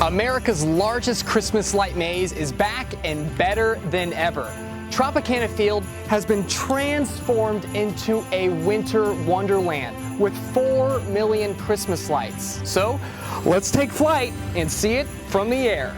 America's largest Christmas light maze is back and better than ever. Tropicana Field has been transformed into a winter wonderland with 4 million Christmas lights. So let's take flight and see it from the air.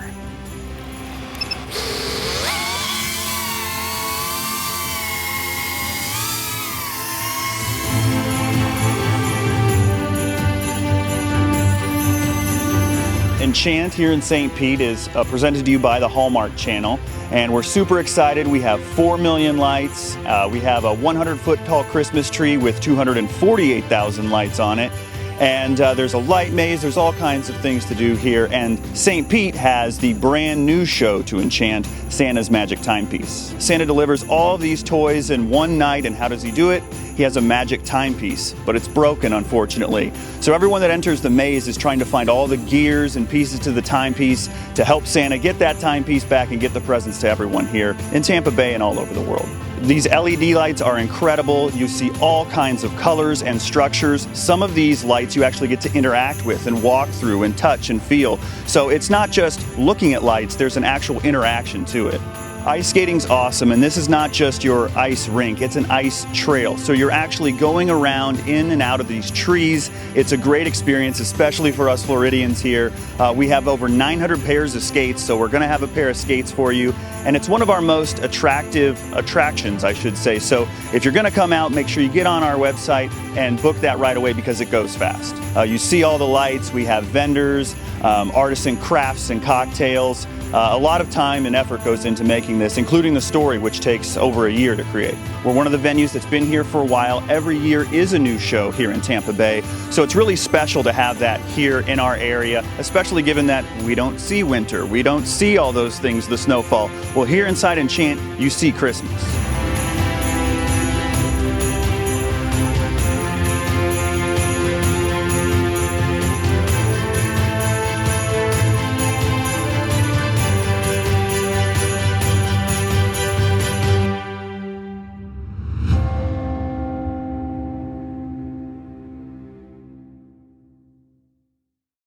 Enchant here in St. Pete is presented to you by the Hallmark Channel, and we're super excited. We have 4 million lights. We have a 100-foot tall Christmas tree with 248,000 lights on it. And there's a light maze, there's all kinds of things to do here. And St. Pete has the brand new show to Enchant, Santa's Magic Timepiece. Santa delivers all of these toys in one night, and how does he do it? He has a magic timepiece, but it's broken, unfortunately. So everyone that enters the maze is trying to find all the gears and pieces to the timepiece to help Santa get that timepiece back and get the presents to everyone here in Tampa Bay and all over the world. These LED lights are incredible. You see all kinds of colors and structures. Some of these lights you actually get to interact with and walk through and touch and feel. So it's not just looking at lights, there's an actual interaction to it. Ice skating's awesome, and this is not just your ice rink, it's an ice trail. So you're actually going around in and out of these trees. It's a great experience, especially for us Floridians here. We have over 900 pairs of skates, so we're gonna have a pair of skates for you. And it's one of our most attractive attractions, I should say. So if you're gonna come out, make sure you get on our website and book that right away because it goes fast. You see all the lights, we have vendors, artisan crafts and cocktails. A lot of time and effort goes into making this, including the story, which takes over a year to create. We're one of the venues that's been here for a while. Every year is a new show here in Tampa Bay, so it's really special to have that here in our area, especially given that we don't see winter, we don't see all those things, the snowfall. Well, here inside Enchant, you see Christmas.